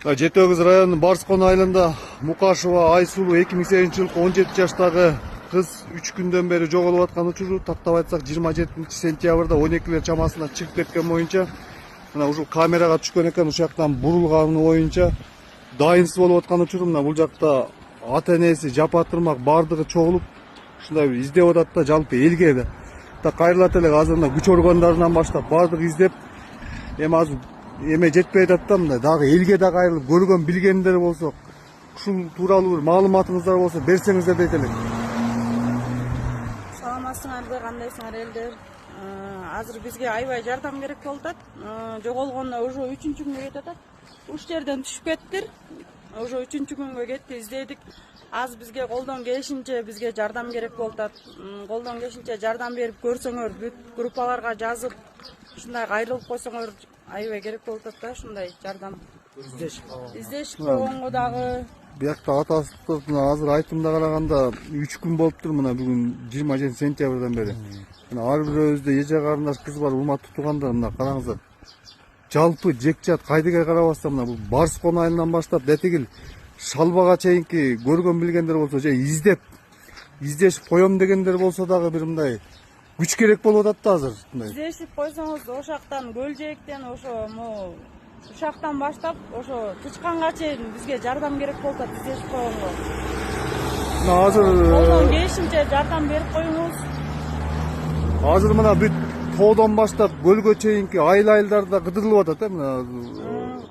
Жети Өгүз районунун Барскон айылында Мукашева Айсулуу 2008-жылкы 17 жаштагы кыз 3 күндөн бери жоголуп аткан учуру тактап айтсак 27-сентябрда 12 чамасында чыгып кеткен боюнча мына ушул камерага түшкөн экен. Ушул жактан бурулганы боюнча дайынсыз болуп аткан учуру мына бул жакта ата энеси жапатырмак бардыгы чогулуп ушундай издеп атат да, жалпы элге да. Кайрылат элек азыр мына күч органдарынан баштап бардыгы издеп эми азыр эме жетпей атат да, мындай дагы элге да кайрылып көргөн билгендер болсо ушул тууралуу бир маалыматыңыздар болсо берсеңиздер дейт элек. Саламатсыңарбы, кандайсыңар элдер? Азыр бизге аябай жардам керек болуп атат. Жоголгондо уже 3-күнгө кетип атат. Уш жерден түшүп кеттир. Уже 3-күнгө кетти, издедик. Аз бизге колдон келишинче бизге жардам керек болуп атат. Колдон келишинче жардам берип көрсөңөр, бүт группаларга жазып, ушундай кайрылып койсоңор аябай керек болуп атат да, ушундай жардам. Издешип койгонго дагы Биякта атасы азыр айтымда караганда 3 күн болуптур, мына бүгүн 27 сентябрдан бери. Мына ар бирөөбүздө эже карындаш кыз бар, урматтуу туугандар, мына караңыздар. Жалпы жекчат кайдыга карабастан мына бул Барскон айылынан баштап детигил Шалбага чейинки көргөн билгендер болсо же издешип коем дегендер болсо дагы бир мындай күч керек болуп атат да азыр. Издешип койсоңуз ошол жактан Көлжээктен ошо ушактан баштап ошо Тычканга чейин бизге жардам керек болуп атат издешип койгонго. Азыр колдон келишинче жардам берип коюңуз. Азыр мына бүт тоодон баштап көлгө чейинки айыл-айылдарда кыдырылып атат мына.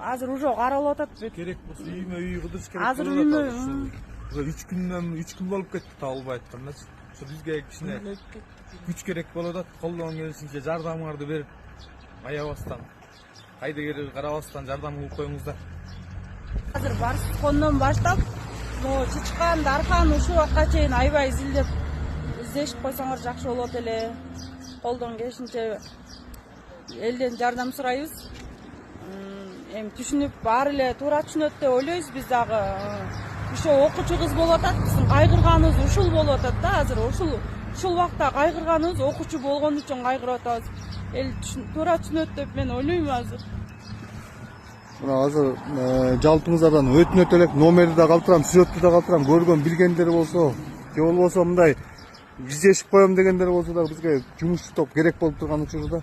Азыр уже каралып атат бүт. Керек болсо үймө-үй кыдырыш керек. Азыр үймө 3 күн болуп кетти табылбай аткандачы. Ошо бизге кичине күч керек болуп атат. Колдон келишинче жардамыңарды берип, аябастан, кайдыгер карабастан жардам кылып коюңуздар. Азыр Барскондон баштап, Чычкан, Дархан ушул жакка чейин аябай издешип койсоңор жакшы болот эле. Колдон келишинче элден жардам сурайбыз. Эми түшүнүп, баары эле туура түшүнөт деп ойлойбуз биз дагы. Ошо окуучу кыз болуп атат, биздин кайгырганыбыз ушул болуп атат да. Азыр ушул убакта кайгырганыбыз окуучу болгон үчүн кайгырып атабыз. Эл туура түшүнөт деп мен ойлойм азыр. Мына азыр жалпыңыздардан өтүнөт элек, номерди да калтырам, сүрөттү да калтырам, көргөн билгендер болсо, же болбосо мындай издешип коем дегендер болсо да бизге жумушчу топ керек болуп турган учурда